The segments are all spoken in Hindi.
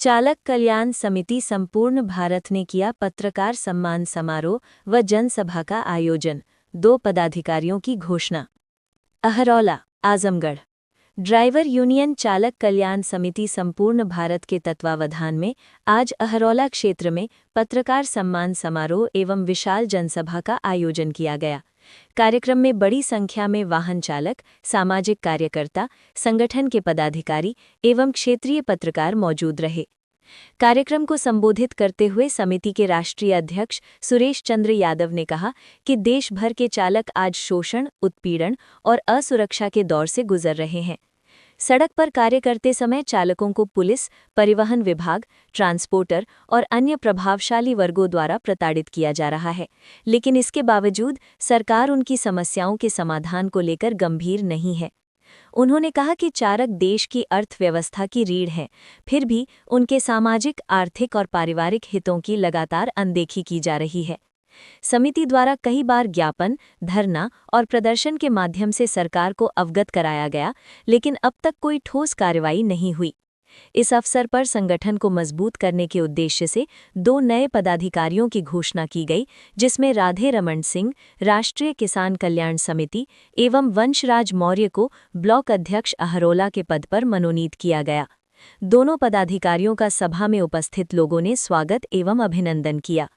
चालक कल्याण समिति संपूर्ण भारत ने किया पत्रकार सम्मान समारोह व जनसभा का आयोजन। 2 पदाधिकारियों की घोषणा। अहरौला, आजमगढ़। ड्राइवर यूनियन चालक कल्याण समिति संपूर्ण भारत के तत्वावधान में आज अहरौला क्षेत्र में पत्रकार सम्मान समारोह एवं विशाल जनसभा का आयोजन किया गया। कार्यक्रम में बड़ी संख्या में वाहन चालक, सामाजिक कार्यकर्ता, संगठन के पदाधिकारी एवं क्षेत्रीय पत्रकार मौजूद रहे। कार्यक्रम को संबोधित करते हुए समिति के राष्ट्रीय अध्यक्ष सुरेश चंद्र यादव ने कहा कि देश भर के चालक आज शोषण, उत्पीड़न और असुरक्षा के दौर से गुजर रहे हैं। सड़क पर कार्य करते समय चालकों को पुलिस, परिवहन विभाग, ट्रांसपोर्टर और अन्य प्रभावशाली वर्गों द्वारा प्रताड़ित किया जा रहा है, लेकिन इसके बावजूद सरकार उनकी समस्याओं के समाधान को लेकर गंभीर नहीं है। उन्होंने कहा कि चालक देश की अर्थव्यवस्था की रीढ़ हैं, फिर भी उनके सामाजिक, आर्थिक और पारिवारिक हितों की लगातार अनदेखी की जा रही है। समिति द्वारा कई बार ज्ञापन, धरना और प्रदर्शन के माध्यम से सरकार को अवगत कराया गया, लेकिन अब तक कोई ठोस कार्रवाई नहीं हुई। इस अवसर पर संगठन को मजबूत करने के उद्देश्य से 2 नए पदाधिकारियों की घोषणा की गई, जिसमें राधे रमन सिंह राष्ट्रीय किसान कल्याण समिति एवं वंशराज मौर्य को ब्लॉक अध्यक्ष अहरौला के पद पर मनोनीत किया गया। दोनों पदाधिकारियों का सभा में उपस्थित लोगों ने स्वागत एवं अभिनंदन किया।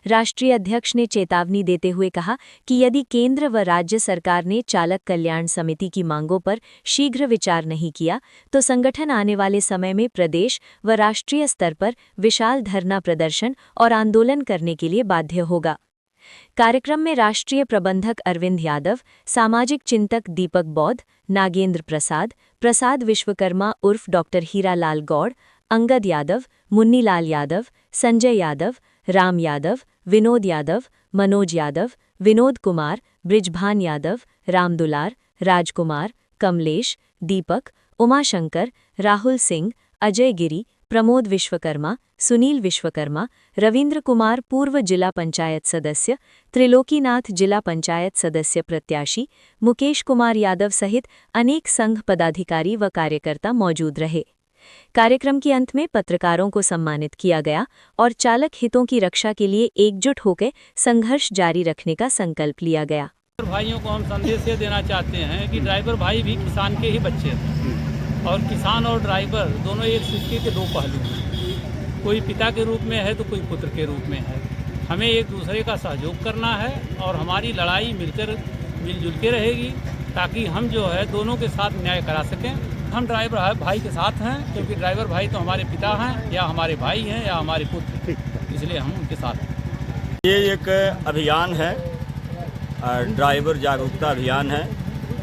राष्ट्रीय अध्यक्ष ने चेतावनी देते हुए कहा कि यदि केंद्र व राज्य सरकार ने चालक कल्याण समिति की मांगों पर शीघ्र विचार नहीं किया, तो संगठन आने वाले समय में प्रदेश व राष्ट्रीय स्तर पर विशाल धरना प्रदर्शन और आंदोलन करने के लिए बाध्य होगा। कार्यक्रम में राष्ट्रीय प्रबंधक अरविंद यादव, सामाजिक चिंतक दीपक बौद्ध, नागेंद्र प्रसाद, प्रसाद विश्वकर्मा उर्फ डॉक्टर हीरालाल गौड़, अंगद यादव, मुन्नीलाल यादव, संजय यादव, राम यादव, विनोद यादव, मनोज यादव, विनोद कुमार, बृजभान यादव, रामदुलार, राजकुमार, कमलेश, दीपक, उमाशंकर, राहुल सिंह, अजय गिरी, प्रमोद विश्वकर्मा, सुनील विश्वकर्मा, रविंद्र कुमार पूर्व जिला पंचायत सदस्य, त्रिलोकीनाथ जिला पंचायत सदस्य प्रत्याशी, मुकेश कुमार यादव सहित अनेक संघ पदाधिकारी व कार्यकर्ता मौजूद रहे। कार्यक्रम के अंत में पत्रकारों को सम्मानित किया गया और चालक हितों की रक्षा के लिए एकजुट होकर संघर्ष जारी रखने का संकल्प लिया गया। भाइयों को हम संदेश ये देना चाहते हैं कि ड्राइवर भाई भी किसान के ही बच्चे हैं और किसान और ड्राइवर दोनों एक सिक्के के 2 पहलू हैं। कोई पिता के रूप में है तो कोई पुत्र के रूप में है। हमें एक दूसरे का सहयोग करना है और हमारी लड़ाई मिलजुल के रहेगी, ताकि हम जो है दोनों के साथ न्याय करा सकें। हम ड्राइवर भाई के साथ हैं, क्योंकि ड्राइवर भाई तो हमारे पिता हैं या हमारे भाई हैं या हमारे पुत्र, इसलिए हम उनके साथ हैं। ये एक अभियान है, ड्राइवर जागरूकता अभियान है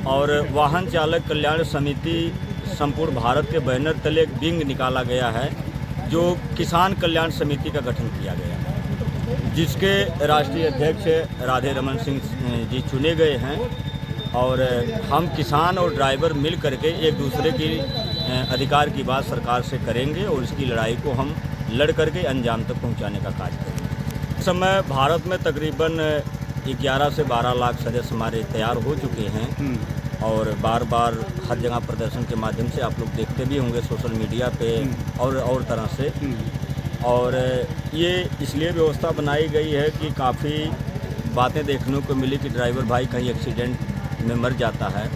और वाहन चालक कल्याण समिति संपूर्ण भारत के बैनर तले एक विंग निकाला गया है, जो किसान कल्याण समिति का गठन किया गया है, जिसके राष्ट्रीय अध्यक्ष राधे रमन सिंह जी चुने गए हैं। और हम किसान और ड्राइवर मिल करके एक दूसरे की अधिकार की बात सरकार से करेंगे और इसकी लड़ाई को हम लड़ करके अंजाम तक पहुंचाने का कार्य करेंगे। इस समय भारत में तकरीबन 11 से 12 लाख सदस्य हमारे तैयार हो चुके हैं और बार बार हर जगह प्रदर्शन के माध्यम से आप लोग देखते भी होंगे सोशल मीडिया पे और तरह से। और ये इसलिए व्यवस्था बनाई गई है कि काफ़ी बातें देखने को मिली कि ड्राइवर भाई कहीं एक्सीडेंट में मर जाता है,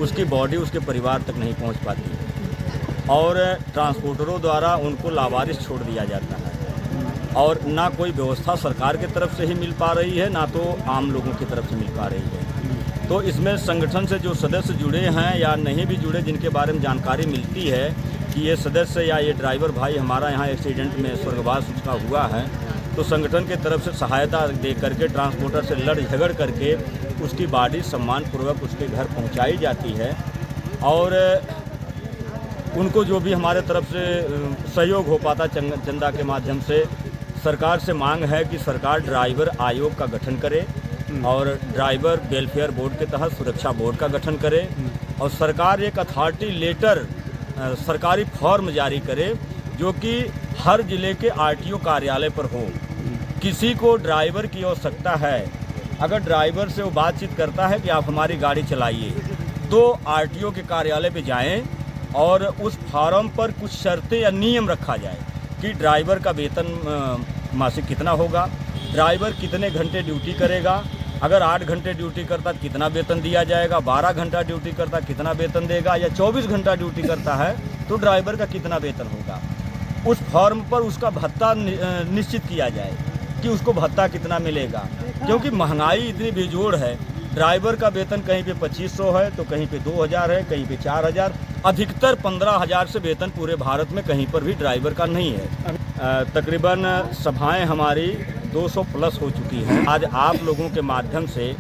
उसकी बॉडी उसके परिवार तक नहीं पहुंच पाती और ट्रांसपोर्टरों द्वारा उनको लावारिस छोड़ दिया जाता है और ना कोई व्यवस्था सरकार की तरफ से ही मिल पा रही है, ना तो आम लोगों की तरफ से मिल पा रही है। तो इसमें संगठन से जो सदस्य जुड़े हैं या नहीं भी जुड़े, जिनके बारे में जानकारी मिलती है कि ये सदस्य या ये ड्राइवर भाई हमारा यहाँ एक्सीडेंट में स्वर्गवास उसका हुआ है, तो संगठन की तरफ से सहायता दे करके ट्रांसपोर्टर से लड़ झगड़ करके उसकी बॉडी सम्मानपूर्वक उसके घर पहुंचाई जाती है और उनको जो भी हमारे तरफ से सहयोग हो पाता चंदा के माध्यम से, सरकार से मांग है कि सरकार ड्राइवर आयोग का गठन करे और ड्राइवर वेलफेयर बोर्ड के तहत सुरक्षा बोर्ड का गठन करे और सरकार एक अथॉरिटी लेटर सरकारी फॉर्म जारी करे जो कि हर जिले के आरटीओ कार्यालय पर हो। किसी को ड्राइवर की आवश्यकता है, अगर ड्राइवर से वो बातचीत करता है कि आप हमारी गाड़ी चलाइए, तो आरटीओ के कार्यालय पे जाएं और उस फॉर्म पर कुछ शर्तें या नियम रखा जाए कि ड्राइवर का वेतन मासिक कितना होगा, ड्राइवर कितने घंटे ड्यूटी करेगा, अगर 8 घंटे ड्यूटी करता कितना वेतन दिया जाएगा, 12 घंटा ड्यूटी करता कितना वेतन देगा, या 24 घंटा ड्यूटी करता है तो ड्राइवर का कितना वेतन होगा। उस फॉर्म पर उसका भत्ता निश्चित किया जाए कि उसको भत्ता कितना मिलेगा, क्योंकि महंगाई इतनी बेजोड़ है। ड्राइवर का वेतन कहीं पे 2500 है तो कहीं पे 2000 है, कहीं पे 4000, अधिकतर 15000 से वेतन पूरे भारत में कहीं पर भी ड्राइवर का नहीं है। तकरीबन सभाएं हमारी 200 प्लस हो चुकी हैं। आज आप लोगों के माध्यम से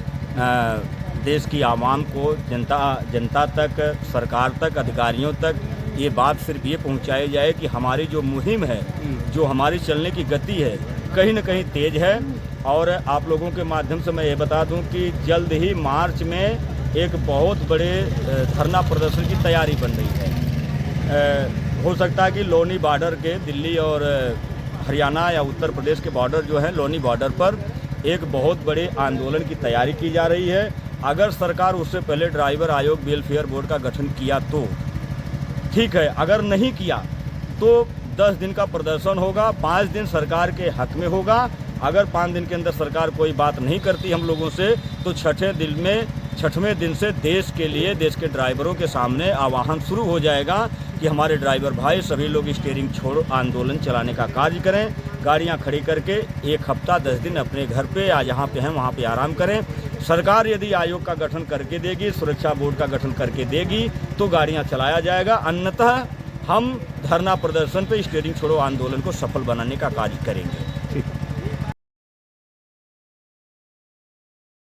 देश की आवाम को, जनता तक, सरकार तक, अधिकारियों तक ये बात सिर्फ ये पहुंचाई जाए कि हमारी जो मुहिम है, जो हमारी चलने की गति है, कहीं न कहीं तेज़ है। और आप लोगों के माध्यम से मैं ये बता दूं कि जल्द ही मार्च में एक बहुत बड़े धरना प्रदर्शन की तैयारी बन रही है। हो सकता है कि लोनी बॉर्डर के, दिल्ली और हरियाणा या उत्तर प्रदेश के बॉर्डर जो है, लोनी बॉर्डर पर एक बहुत बड़े आंदोलन की तैयारी की जा रही है। अगर सरकार उससे पहले ड्राइवर आयोग वेलफेयर बोर्ड का गठन किया तो ठीक है, अगर नहीं किया तो 10 दिन का प्रदर्शन होगा, 5 दिन सरकार के हक में होगा। अगर 5 दिन के अंदर सरकार कोई बात नहीं करती हम लोगों से तो छठवें दिन से देश के लिए, देश के ड्राइवरों के सामने आह्वान शुरू हो जाएगा कि हमारे ड्राइवर भाई सभी लोग स्टीयरिंग छोड़ो आंदोलन चलाने का कार्य करें, गाड़ियां खड़ी करके 1 हफ्ता 10 दिन अपने घर पे या जहाँ पे हैं वहाँ पे आराम करें। सरकार यदि आयोग का गठन करके देगी, सुरक्षा बोर्ड का गठन करके देगी तो गाड़ियां चलाया जाएगा, अन्यतः हम धरना प्रदर्शन पे स्टीयरिंग छोड़ो आंदोलन को सफल बनाने का कार्य करेंगे।